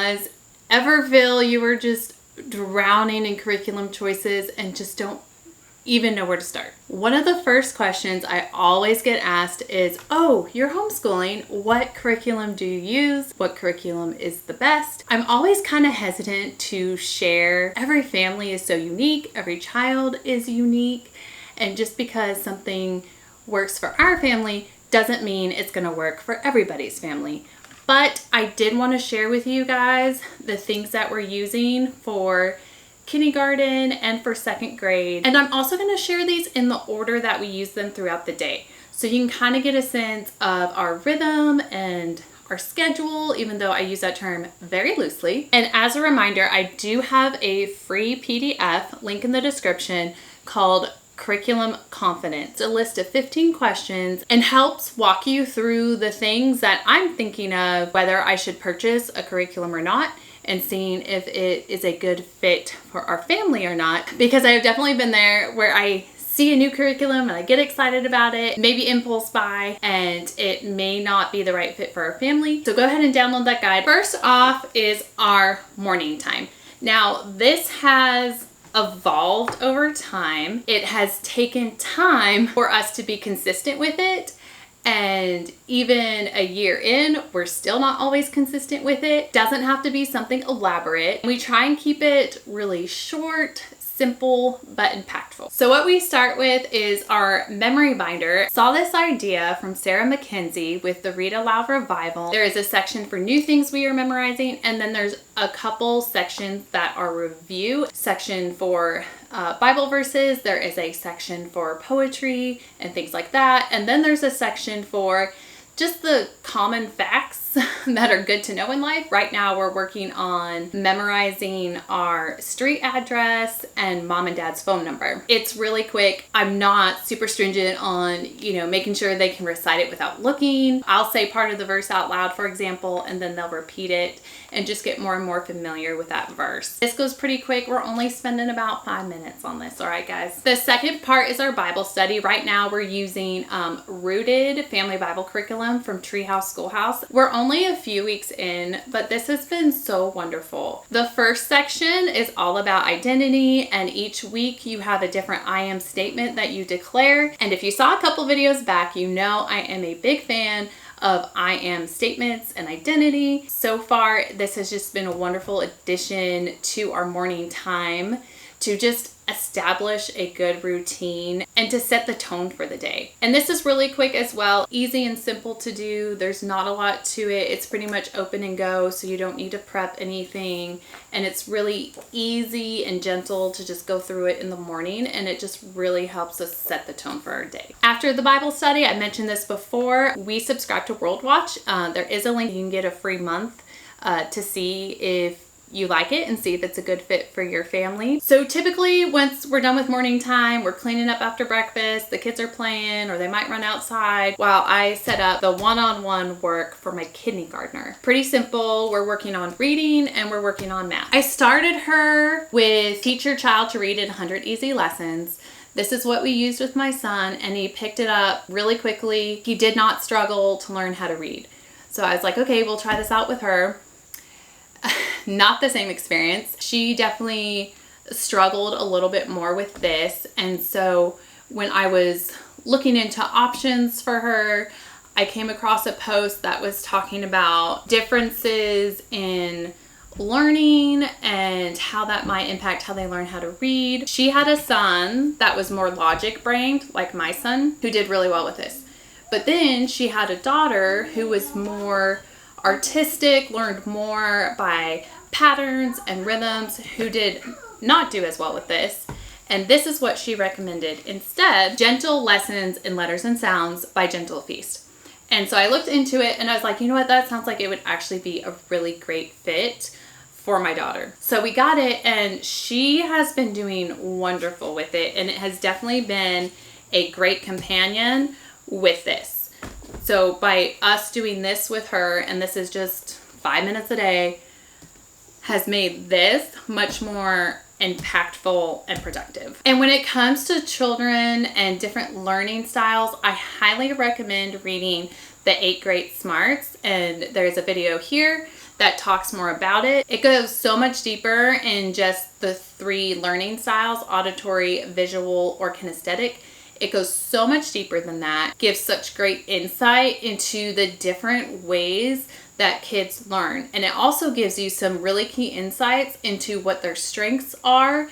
guys ever feel you were just drowning in curriculum choices and just don't even know where to start? One of the first questions I always get asked is, oh, you're homeschooling. What curriculum do you use? What curriculum is the best? I'm always kind of hesitant to share. Every family is so unique. Every child is unique. And just because something works for our family doesn't mean it's going to work for everybody's family. But I did want to share with you guys the things that we're using for kindergarten and for second grade. And I'm also going to share these in the order that we use them throughout the day. So you can kind of get a sense of our rhythm and our schedule, even though I use that term very loosely. And as a reminder, I do have a free PDF, link in the description, called Curriculum Confidence. It's a list of 15 questions and helps walk you through the things that I'm thinking of, whether I should purchase a curriculum or not, and seeing if it is a good fit for our family or not. Because I've definitely been there where I see a new curriculum and I get excited about it, maybe impulse buy, and it may not be the right fit for our family. So go ahead and download that guide. First off is our morning time. Now, this has evolved over time. It has taken time for us to be consistent with it. And even a year in, we're still not always consistent with it. Doesn't have to be something elaborate. We try and keep it really short, simple, but impactful. So what we start with is our memory binder. Saw this idea from Sarah McKenzie with the Read Aloud Revival. There is a section for new things we are memorizing, and then there's a couple sections that are review. Section for Bible verses, there is a section for poetry and things like that, and then there's a section for just the common facts that are good to know in life. Right now we're working on memorizing our street address and mom and dad's phone number. It's really quick. I'm not super stringent on, making sure they can recite it without looking. I'll say part of the verse out loud, for example, and then they'll repeat it and just get more and more familiar with that verse. This goes pretty quick. We're only spending about 5 minutes on this. All right, guys. The second part is our Bible study. Right now we're using Rooted Family Bible Curriculum from Treehouse Schoolhouse. We're only a few weeks in, but this has been so wonderful. The first section is all about identity, and each week you have a different I am statement that you declare. And if you saw a couple videos back, you know I am a big fan of I am statements and identity. So far, this has just been a wonderful addition to our morning time to just establish a good routine and to set the tone for the day. And this is really quick as well, easy and simple to do. There's not a lot to it. It's pretty much open and go, so you don't need to prep anything. And it's really easy and gentle to just go through it in the morning, and it just really helps us set the tone for our day. After the Bible study, I mentioned this before, we subscribe to World Watch. There is a link. You can get a free month to see if you like it and see if it's a good fit for your family. So typically once we're done with morning time, we're cleaning up after breakfast, the kids are playing, or they might run outside while I set up the one-on-one work for my kindergartner. Pretty simple. We're working on reading and we're working on math. I started her with Teach Your Child to Read in 100 Easy Lessons. This is what we used with my son, and he picked it up really quickly. He did not struggle to learn how to read. So I was like, okay, we'll try this out with her. Not the same experience. She definitely struggled a little bit more with this. And so when I was looking into options for her, I came across a post that was talking about differences in learning and how that might impact how they learn how to read. She had a son that was more logic brained, like my son, who did really well with this. But then she had a daughter who was more artistic, learned more by patterns and rhythms, who did not do as well with this. And this is what she recommended instead: Gentle Lessons in Letters and Sounds by Gentle Feast. And so I looked into it and I was like, you know what, that sounds like it would actually be a really great fit for my daughter. So we got it, and she has been doing wonderful with it, and it has definitely been a great companion with this. So by us doing this with her, and this is just 5 minutes a day, has made this much more impactful and productive. And when it comes to children and different learning styles, I highly recommend reading The 8 Great Smarts. And there's a video here that talks more about it. It goes so much deeper in just the 3 learning styles, auditory, visual, or kinesthetic. It goes so much deeper than that, gives such great insight into the different ways that kids learn. And it also gives you some really key insights into what their strengths are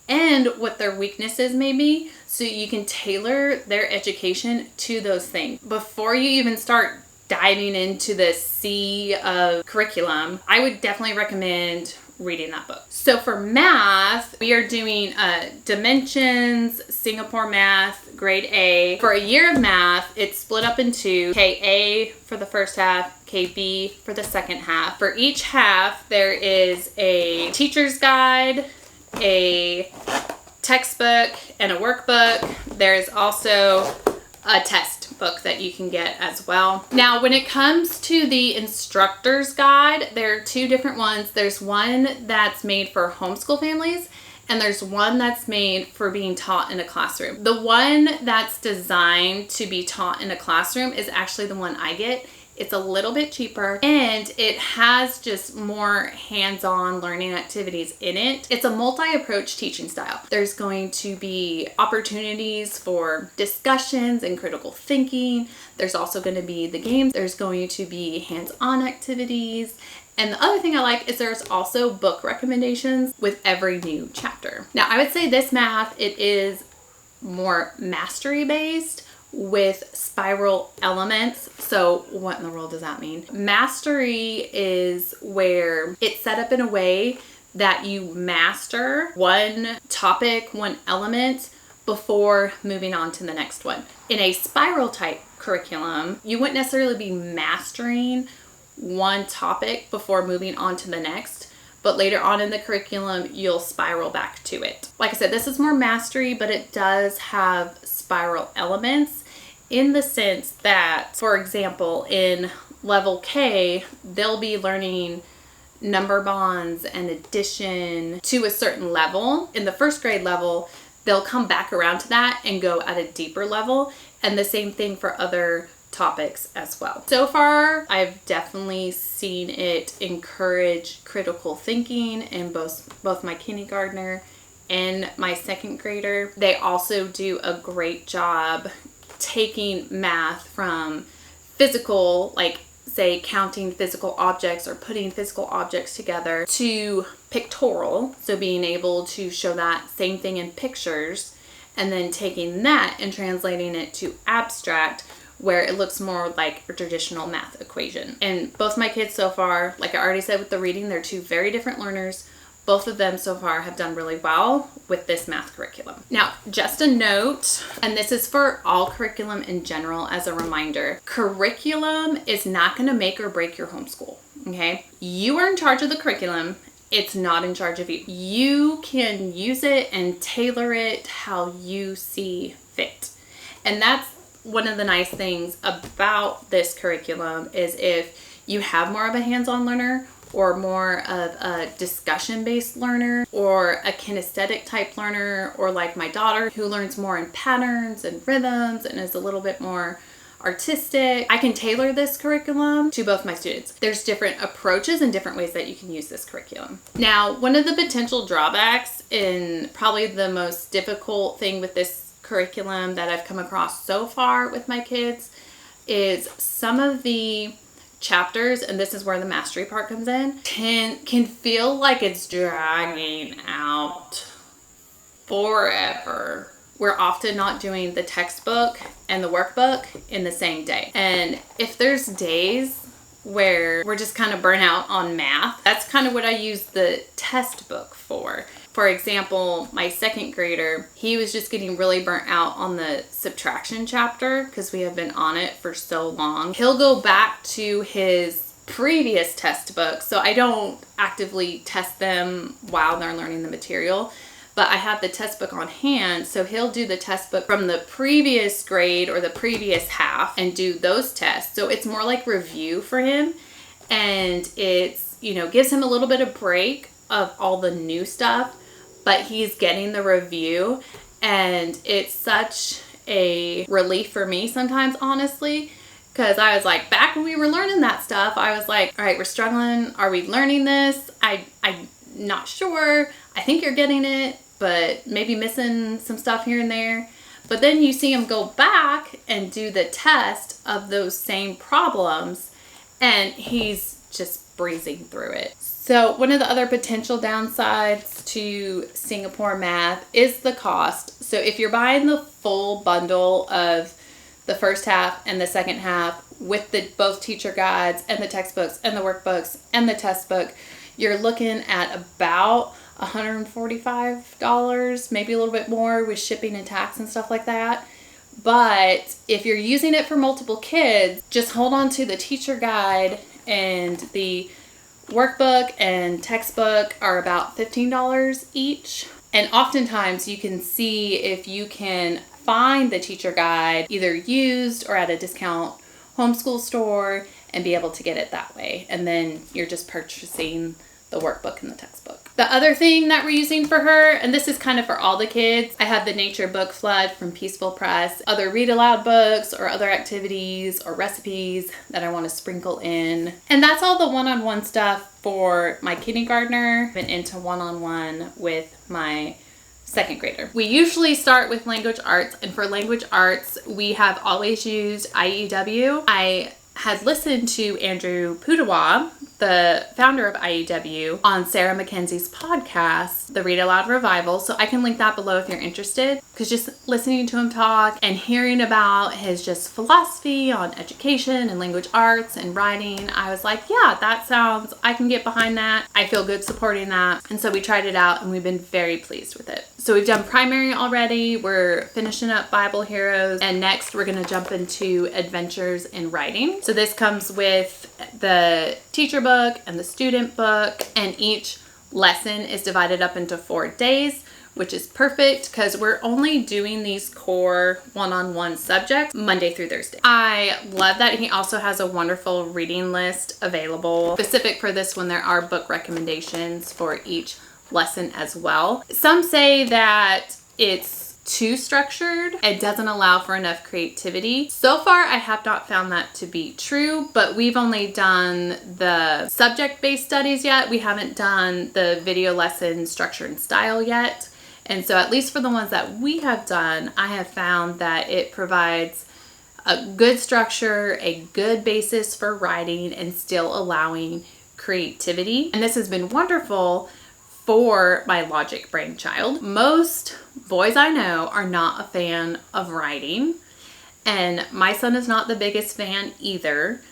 and what their weaknesses may be, so you can tailor their education to those things. Before you even start diving into the sea of curriculum, I would definitely recommend reading that book. So for math, we are doing Dimensions, Singapore Math, grade A. For a year of math, it's split up into KA for the first half, KB for the second half. For each half, there is a teacher's guide, a textbook, and a workbook. There's also a test book that you can get as well. Now, when it comes to the instructor's guide, there are 2 different ones. There's one that's made for homeschool families, and there's one that's made for being taught in a classroom. The one that's designed to be taught in a classroom is actually the one I get. It's a little bit cheaper, and it has just more hands-on learning activities in it. It's a multi-approach teaching style. There's going to be opportunities for discussions and critical thinking. There's also going to be the games. There's going to be hands-on activities. And the other thing I like is there's also book recommendations with every new chapter. Now, I would say this math, it is more mastery based with spiral elements. So what in the world does that mean? Mastery is where it's set up in a way that you master one topic, one element before moving on to the next one. In a spiral type curriculum, you wouldn't necessarily be mastering one topic before moving on to the next, but later on in the curriculum, you'll spiral back to it. Like I said, this is more mastery, but it does have spiral elements in the sense that, for example, in level K, they'll be learning number bonds and addition to a certain level. In the first grade level, they'll come back around to that and go at a deeper level, and the same thing for other topics as well. So far, I've definitely seen it encourage critical thinking in both my kindergartner and my second grader. They also do a great job taking math from physical, like say counting physical objects or putting physical objects together, to pictorial, so being able to show that same thing in pictures, and then taking that and translating it to abstract, where it looks more like a traditional math equation. And both my kids so far, like I already said with the reading, they're 2 very different learners. Both of them so far have done really well with this math curriculum. Now, just a note, and this is for all curriculum in general as a reminder, curriculum is not going to make or break your homeschool, okay? You are in charge of the curriculum. It's not in charge of you. You can use it and tailor it how you see fit. And that's one of the nice things about this curriculum, is if you have more of a hands-on learner, or more of a discussion-based learner, or a kinesthetic type learner, or like my daughter who learns more in patterns and rhythms and is a little bit more artistic, I can tailor this curriculum to both my students. There's different approaches and different ways that you can use this curriculum. Now, one of the potential drawbacks, and probably the most difficult thing with this curriculum that I've come across so far with my kids, is some of the chapters, and this is where the mastery part comes in, can feel like it's dragging out forever. We're often not doing the textbook and the workbook in the same day. And if there's days where we're just kind of burnt out on math, that's kind of what I use the test book for. For example, my second grader, he was just getting really burnt out on the subtraction chapter because we have been on it for so long. He'll go back to his previous test book, so I don't actively test them while they're learning the material, but I have the test book on hand, so he'll do the test book from the previous grade or the previous half and do those tests. So it's more like review for him, and it's, gives him a little bit of break of all the new stuff, but he's getting the review, and it's such a relief for me sometimes, honestly, Because I was like, back when we were learning that stuff, I was like, all right, we're struggling. Are we learning this? I'm not sure. I think you're getting it, but maybe missing some stuff here and there. But then you see him go back and do the test of those same problems, and he's just breezing through it. So one of the other potential downsides to Singapore math is the cost. So if you're buying the full bundle of the first half and the second half with the both teacher guides and the textbooks and the workbooks and the test book, you're looking at about $145, maybe a little bit more with shipping and tax and stuff like that. But if you're using it for multiple kids, just hold on to the teacher guide, and the workbook and textbook are about $15 each. And oftentimes you can see if you can find the teacher guide either used or at a discount homeschool store and be able to get it that way. And then you're just purchasing the workbook and the textbook. The other thing that we're using for her, and this is kind of for all the kids, I have the Nature Book Flood from Peaceful Press, other read aloud books or other activities or recipes that I want to sprinkle in. And that's all the one-on-one stuff for my kindergartner. I've been into one-on-one with my second grader. We usually start with language arts, and for language arts, we have always used IEW. I had listened to Andrew Pudewa, the founder of IEW, on Sarah Mackenzie's podcast, The Read Aloud Revival. So I can link that below if you're interested, because just listening to him talk and hearing about his just philosophy on education and language arts and writing, I was like, yeah, that sounds, I can get behind that. I feel good supporting that. And so we tried it out and we've been very pleased with it. So we've done primary already. We're finishing up Bible Heroes. And next we're going to jump into Adventures in Writing. So this comes with the teacher book and the student book, and each lesson is divided up into 4 days, which is perfect because we're only doing these core one-on-one subjects Monday through Thursday. I love that he also has a wonderful reading list available. Specific for this one, there are book recommendations for each lesson as well. Some say that it's too structured. It doesn't allow for enough creativity. So far, I have not found that to be true, but we've only done the subject-based studies yet. We haven't done the video lesson structure and style yet. And so at least for the ones that we have done, I have found that it provides a good structure, a good basis for writing, and still allowing creativity. And this has been wonderful for my logic brain child. Most boys I know are not a fan of writing, and my son is not the biggest fan either,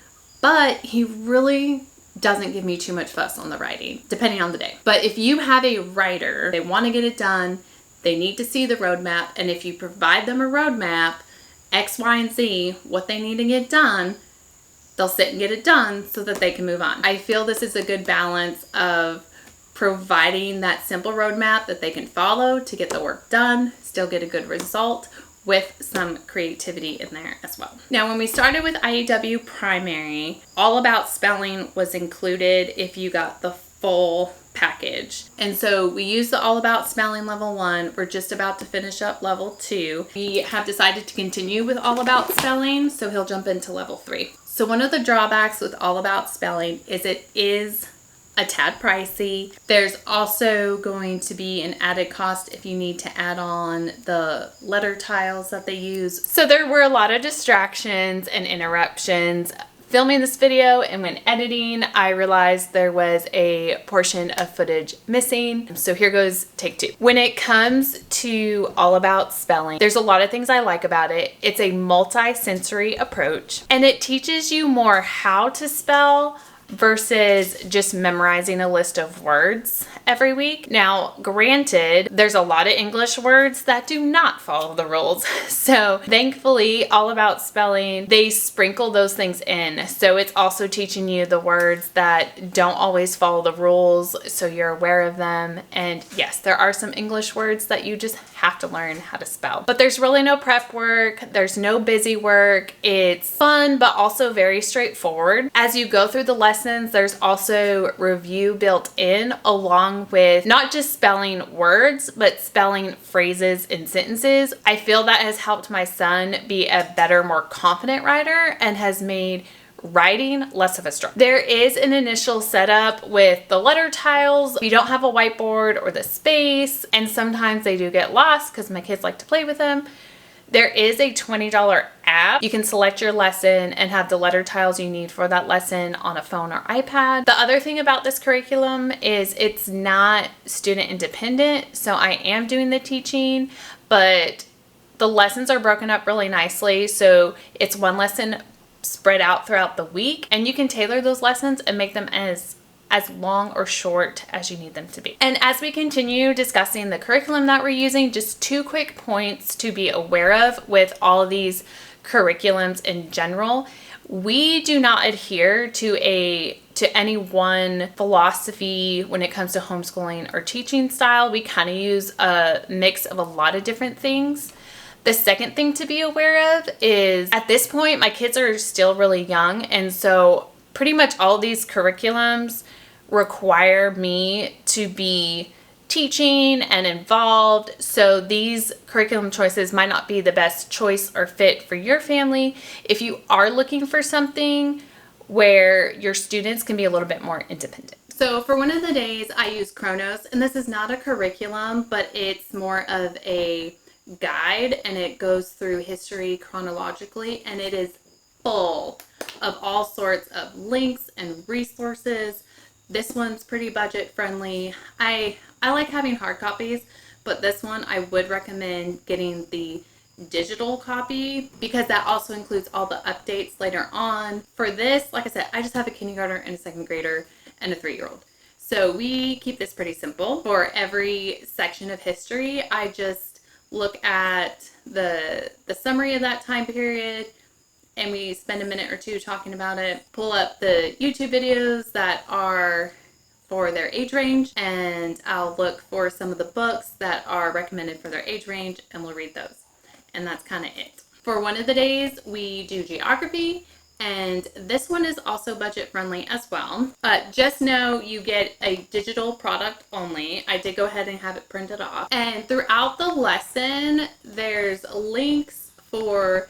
but he really doesn't give me too much fuss on the writing, depending on the day. But if you have a writer, they want to get it done, they need to see the roadmap, and if you provide them a roadmap, X, Y, and Z, what they need to get done, they'll sit and get it done so that they can move on. I feel this is a good balance of providing that simple roadmap that they can follow to get the work done, still get a good result with some creativity in there as well. Now, when we started with IEW Primary, All About Spelling was included if you got the full package. And so we used the All About Spelling level 1. We're just about to finish up level 2. We have decided to continue with All About Spelling, so he'll jump into level 3. So one of the drawbacks with All About Spelling is it is a tad pricey. There's also going to be an added cost if you need to add on the letter tiles that they use. So there were a lot of distractions and interruptions filming this video, and when editing, I realized there was a portion of footage missing. So here goes take 2. When it comes to All About Spelling, there's a lot of things I like about it. It's a multi-sensory approach, and it teaches you more how to spell versus just memorizing a list of words every week. Now, granted, there's a lot of English words that do not follow the rules. So thankfully, All About Spelling, they sprinkle those things in. So it's also teaching you the words that don't always follow the rules, so you're aware of them. And yes, there are some English words that you just have to learn how to spell. But there's really no prep work. There's no busy work. It's fun, but also very straightforward. As you go through the lessons, there's also review built in, along with not just spelling words, but spelling phrases and sentences. I feel that has helped my son be a better, more confident writer and has made writing less of a struggle. There is an initial setup with the letter tiles. You don't have a whiteboard or the space, and sometimes they do get lost because my kids like to play with them. There is a $20 app. You can select your lesson and have the letter tiles you need for that lesson on a phone or iPad. The other thing about this curriculum is it's not student independent, so I am doing the teaching, but the lessons are broken up really nicely. So it's one lesson spread out throughout the week, and you can tailor those lessons and make them as long or short as you need them to be. And as we continue discussing the curriculum that we're using, just 2 quick points to be aware of with all of these curriculums in general. We do not adhere to any one philosophy when it comes to homeschooling or teaching style. We kind of use a mix of a lot of different things. The second thing to be aware of is, at this point, my kids are still really young, and so pretty much all these curriculums require me to be teaching and involved. So these curriculum choices might not be the best choice or fit for your family. If you are looking for something where your students can be a little bit more independent. So for one of the days, I use Chronos, and this is not a curriculum, but it's more of a guide, and it goes through history chronologically, and it is full of all sorts of links and resources. This one's pretty budget friendly. I like having hard copies, but this one I would recommend getting the digital copy because that also includes all the updates later on. For this, like I said, I just have a kindergartner and a second grader and a 3-year-old. So we keep this pretty simple. For every section of history, I just look at the summary of that time period, and we spend a minute or two talking about it. Pull up the YouTube videos that are for their age range, and I'll look for some of the books that are recommended for their age range, and we'll read those. And that's kind of it. For one of the days, we do geography, and this one is also budget friendly as well. Just know you get a digital product only. I did go ahead and have it printed off. And throughout the lesson, there's links for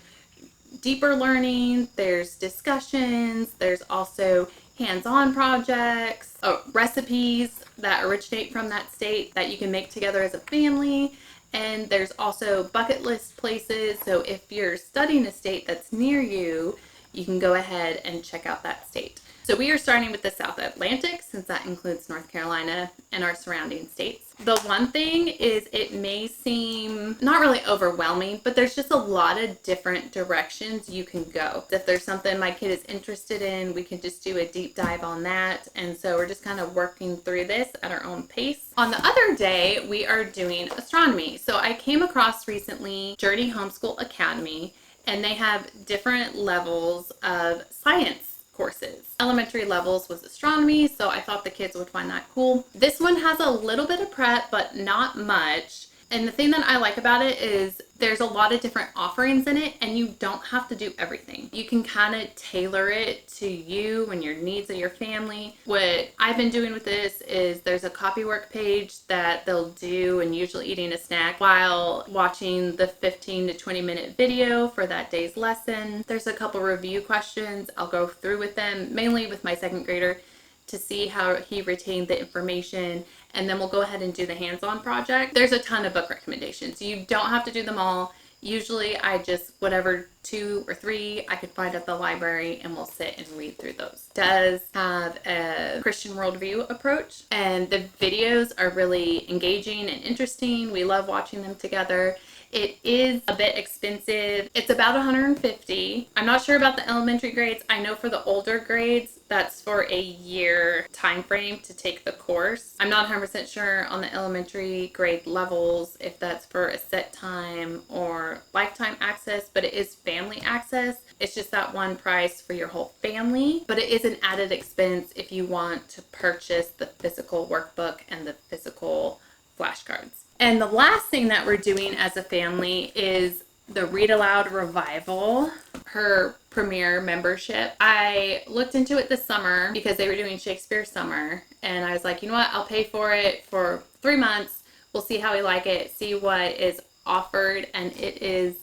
deeper learning, there's discussions, there's also hands-on projects, recipes that originate from that state that you can make together as a family. And there's also bucket list places. So if you're studying a state that's near you, you can go ahead and check out that state. So we are starting with the South Atlantic, since that includes North Carolina and our surrounding states. The one thing is, it may seem not really overwhelming, but there's just a lot of different directions you can go. If there's something my kid is interested in, we can just do a deep dive on that. And so we're just kind of working through this at our own pace. On the other day, we are doing astronomy. So I came across recently Journey Homeschool Academy, and they have different levels of science courses. Elementary levels was astronomy, so I thought the kids would find that cool. This one has a little bit of prep, but not much. And the thing that I like about it is there's a lot of different offerings in it, and you don't have to do everything. You can kind of tailor it to you and your needs of your family. What I've been doing with this is there's a copy work page that they'll do, and usually eating a snack while watching the 15 to 20 minute video for that day's lesson. There's a couple review questions I'll go through with them, mainly with my second grader, to see how he retained the information, and then we'll go ahead and do the hands-on project. There's a ton of book recommendations. You don't have to do them all. Usually I just, whatever 2 or 3 I could find at the library, and we'll sit and read through those. It does have a Christian worldview approach, and the videos are really engaging and interesting. We love watching them together. It is a bit expensive. It's about $150. I'm not sure about the elementary grades. I know for the older grades, that's for a year time frame to take the course. I'm not 100% sure on the elementary grade levels if that's for a set time or lifetime access, but it is family access. It's just that one price for your whole family, but it is an added expense if you want to purchase the physical workbook and the physical flashcards. And the last thing that we're doing as a family is the Read Aloud Revival, her premier membership. I looked into it this summer because they were doing Shakespeare Summer, and I was like, you know what, I'll pay for it for 3 months. We'll see how we like it, see what is offered, and it is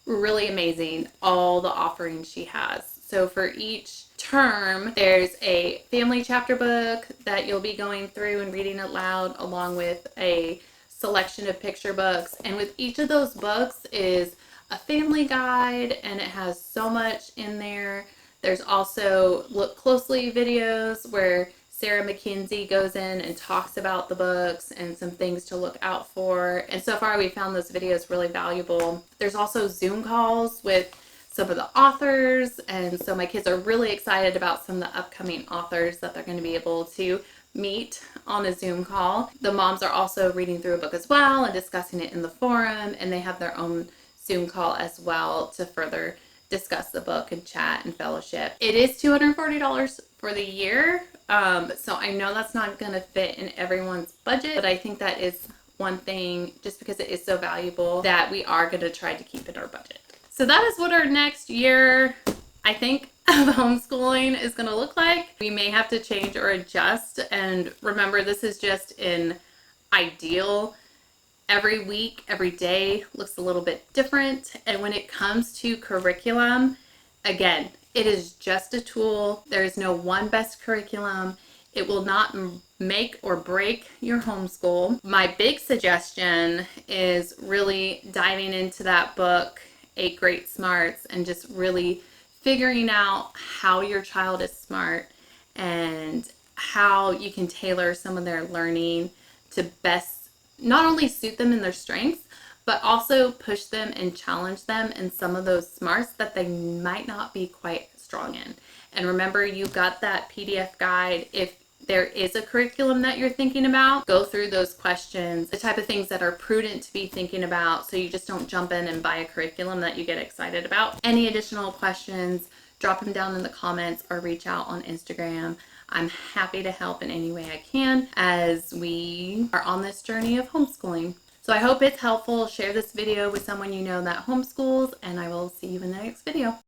really amazing, all the offerings she has. So for each term, there's a family chapter book that you'll be going through and reading aloud, along with a selection of picture books. And with each of those books is a family guide, and it has so much in there. There's also Look Closely videos where Sarah McKenzie goes in and talks about the books and some things to look out for. And so far we found those videos really valuable. There's also Zoom calls with some of the authors, and so my kids are really excited about some of the upcoming authors that they're going to be able to meet on a Zoom call. The moms are also reading through a book as well and discussing it in the forum, and they have their own Zoom call as well to further discuss the book and chat and fellowship. It is $240 for the year, so I know that's not going to fit in everyone's budget, but I think that is one thing, just because it is so valuable, that we are going to try to keep in our budget. So that is what our next year, I think, of homeschooling is going to look like. We may have to change or adjust, and remember, this is just an ideal. Every week, every day looks a little bit different, and when it comes to curriculum, again, it is just a tool. There is no one best curriculum. It will not make or break your homeschool. My big suggestion is really diving into that book, 8 Great Smarts, and just really figuring out how your child is smart and how you can tailor some of their learning to best not only suit them in their strengths, but also push them and challenge them in some of those smarts that they might not be quite strong in. And remember, you got that PDF guide. If there is a curriculum that you're thinking about, go through those questions, the type of things that are prudent to be thinking about, so you just don't jump in and buy a curriculum that you get excited about. Any additional questions, drop them down in the comments or reach out on Instagram. I'm happy to help in any way I can as we are on this journey of homeschooling. So I hope it's helpful. Share this video with someone you know that homeschools, and I will see you in the next video.